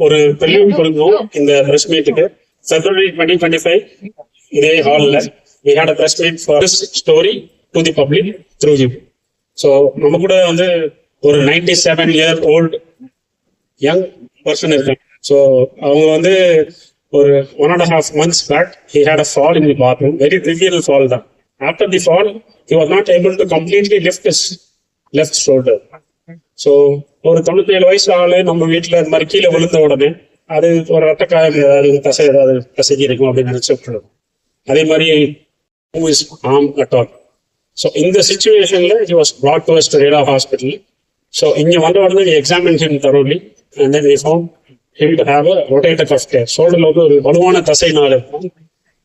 ஒரு ப்ரிலிம் கொடுக்கணும் இந்த பிரஸ் மீட்டுக்கு. February 2025 இதே ஹாலில் we had a press meet for this story to the public through you. So நம்ம கூட வந்து ஒரு 97-year-old யங் பர்சன் இருக்காங்க. ஸோ அவங்க வந்து ஒரு 1.5 months back he had a fall in the bathroom, very trivial fall தான். After the fall he was not able to completely lift his left shoulder. So ஒரு 97 வயசு ஆளு நம்ம வீட்டில் இந்த மாதிரி கீழே விழுந்த உடனே அது ஒரு ரத்த காயம் ஏதாவது தசை ஏதாவது கசக்கி இருக்கும் அப்படின்னு நினைச்சு அதே மாதிரி arm at all. So in the situation he was brought to us to Reda Hospital. So இங்க வந்த உடனே we examined him thoroughly and then we found him to have a rotator cuff tear. ஷோல்டர்ல வந்து ஒரு வலுவான தசை நார் இருக்கும்.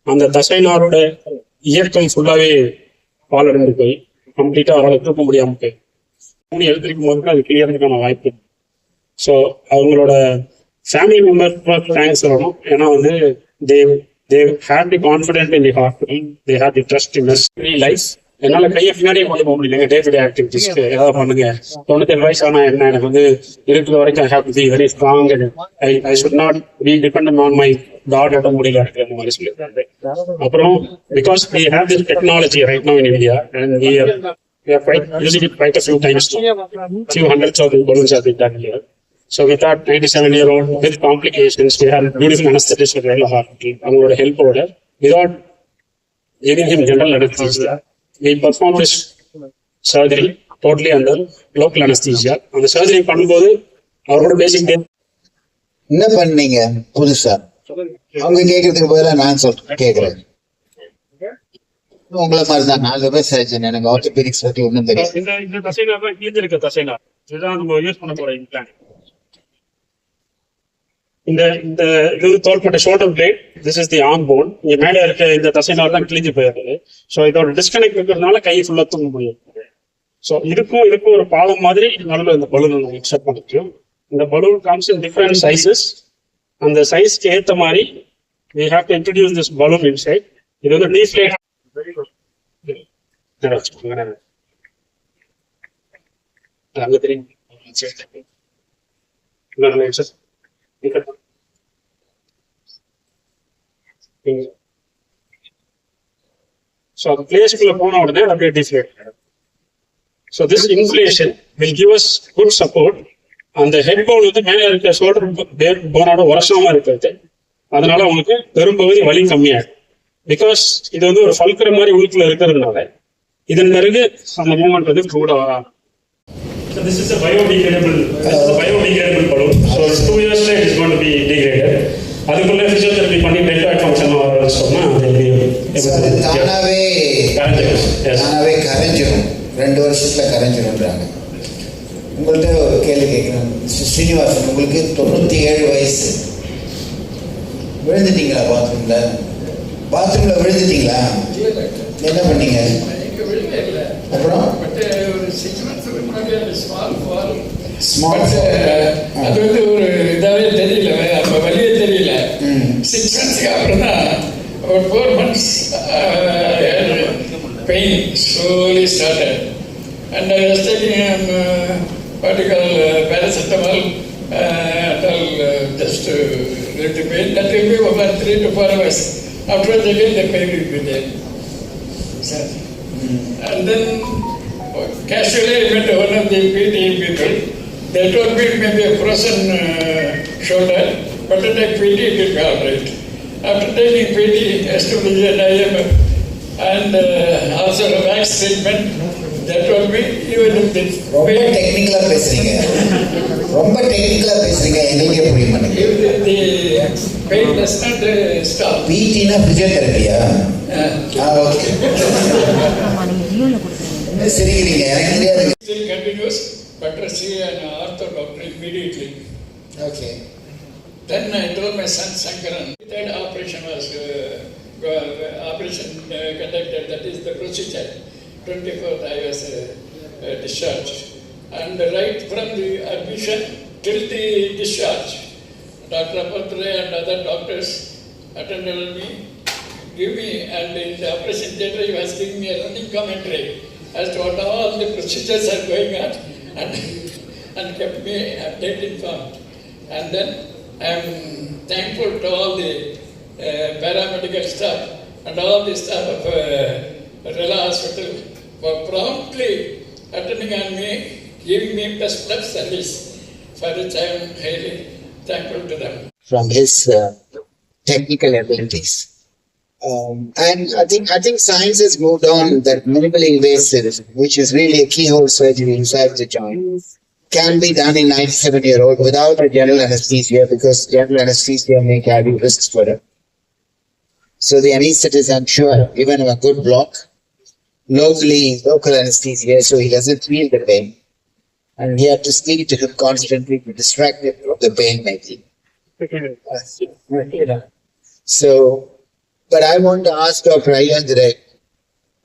அந்த தசை நாரோட இயக்கம் ஃபுல்லாவே பாலடைந்து போய் கம்ப்ளீட்டா அவரால் திருப்ப முடியாம போய் எழுதிருக்கும் போது அது கிளியறதுக்கான வாய்ப்பு. ஸோ அவங்களோட ஃபேமிலி மெம்பர் தேங்க்ஸ் சொல்லணும். ஏன்னா வந்து they had the confidence in the hospital, they had the trust in us. Life என்னால கையை பின்னாடியே கொண்டு போக முடியல டே டு டே ஆக்டிவிட்டிஸ்க்கு. ஏதாவது பண்ணுங்க, 97 வயசு ஆனா என்ன, எனக்கு வந்து இருக்கிற வரைக்கும் I have to be very strong and I should not be dependent on my god அட முடியல இருக்கு அந்த மாதிரி சொல்லியிருக்காரு. அப்புறம் because we have this technology right now in India and we are quite using it quite a few times. Few hundreds of balloons have been done here. So we thought 97-year-old with complications, we had beautiful anesthetist at Rela Hospital. அவங்களோட ஹெல்ப்போட without giving him general anesthesia, we performed this surgery totally under local anesthesia. அந்த surgery பண்ணும்போது அவரோட பேசிக் என்ன பண்ணீங்க புதுசா? அவங்க கேட்கறதுக்கு பதிலாக நான் கேட்கிறேன். உங்களை மாதிரி தான் 4 பேர் சர்ஜன். எனக்கு ஆர்த்தோபெடிக்ஸ் பத்தி ஒன்றும் தெரியும். இந்த தசைனார் தான் கிழிஞ்சிருக்க தசைனார், இதுதான் நம்ம யூஸ் பண்ண போற இம்ப்ளான்ட். இந்த இது தோள்பட்ட shoulder blade, this is the arm bone. இங்க மேலே இருக்க இந்த தசைனார் தான் கிழிஞ்சு போயிருது. ஸோ இதோட டிஸ்கனெக்ட் இருக்கிறதுனால கை ஃபுல்லா தூங்க முடியும். ஸோ இதுக்கும் ஒரு பாலம் மாதிரி நடுவில் இந்த பலூன் நம்ம இன்சர்ட் பண்ணிக்கிறோம். இந்த balloon comes in different sizes. அந்த சைஸ்க்கு ஏற்ற மாதிரி we have to introduce this balloon inside. இது வந்து டீஃப்ளேட் அங்க தெரியும். So the place will go out there and deflate. So this inflation will give us good support. And the head bone வந்து மேலே இருக்க ஷோல்டர் போனோட உரசமா இருக்கிறது, அதனால உங்களுக்கு பெரும்பகுதி வலி கம்மியாகும். பிகாஸ் இது வந்து ஒரு ஃபல்கிற மாதிரி உழுக்குள்ள இருக்கிறதுனால இதன் பிறகு அந்த மூவ்மெண்ட் வந்து கூட வராது. So this is a biodegradable balloon. So 2 years later it is going to be degraded. அதுக்குள்ள பிசியோதெரபி பண்ணி டெல்டாய்ட் ஃபங்க்ஷன் வர சொன்னா தானாவே கரைஞ்சிடும். 2 வருஷத்துல கரைஞ்சிடும்ன்றாங்க. உங்கள்கிட்ட ஒரு கேள்வி கேட்குறேன் ஸ்ரீனிவாசன், உங்களுக்கு 97 வயசு. விழுந்துட்டீங்களா பாத்ரூம்ல விழுந்துட்டீங்களா? என்ன பண்ணீங்க? அப்புறம் அது வந்து ஒரு இதாவே தெரியல, அப்ப வழியே தெரியல. 6 months அப்புறம் தான் ஒரு 4 months pain slowly started and I was taking what you call paracetamol until just let the pain, that will be over 3 to 4 hours. Afterwards again the pain will be there. And then casually I met one of the PT people. They told me it may be a frozen shoulder, but to take PT it will be all right. After taking PT, established an IMF and also a wax treatment, they told me even if this ரொம்ப டெக்னிக்கலா பேசுறீங்க, எங்களுக்கே புரிய மாட்டேங்குது. the pain does not stop. PT-னா பிசியோதெரபியா? Okay. சரிங்க, எனக்கு தெரியாது. Still continues, but see an ortho doctor immediately. Okay. Then I told my son Sankaran, third operation was conducted, that is the procedure. 24th I was discharged. And right from the admission till the discharge, Dr. Apatre and other doctors attended on me, give me, and in the operation theatre he was giving me a running commentary as to what all the procedures are going on and kept me updated informed. And then I'm thankful to all the paramedical staff and all the staff of Rela Hospital for promptly attending on me, giving me best blood service, for which I am highly thankful to them. From his technical abilities. And I think science has moved on that minimally invasive, which is really a keyhole surgery inside the joint, can be done in 97-year-old without a general anesthesia, because general anesthesia may carry risks for it. So the anesthetist, I'm sure, given him a good block, local anesthesia, so he doesn't feel the pain. And he had to speak to him constantly to distract him from the pain maybe. So, but I want to ask Dr. Iyer today,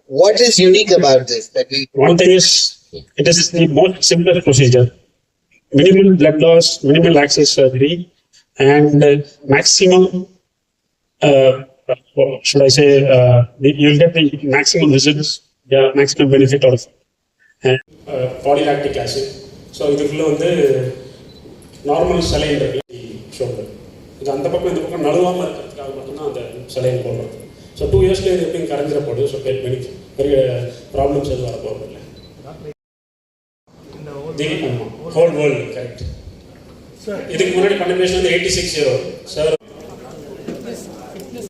what is unique about this? That we One thing is, it is the most simplest procedure. Minimal blood loss, minimal access surgery, and maximum, should I say, you'll get the maximum results, the maximum benefit out of it. And polylactic acid. So, இதுக்குள்ள வந்து normal saline இருக்கு shoulder. இது அந்த பக்கம் இந்த பக்கம் நழுவாமல் இருக்கிறதுக்காக மட்டும்தான் அந்த சலைன் போடுறது. ஸோ 2 இயர்ஸ்ல இது எப்படியும் கரைஞ்சிட போகுது. ஸோ பெரிய ப்ராப்ளம்ஸ் எதுவும் வரப்போகிறது இல்லை. Whole world correct. இதுக்கு முன்னாடி பண்ண பேஷண்ட் வந்து 86 இயர் சார்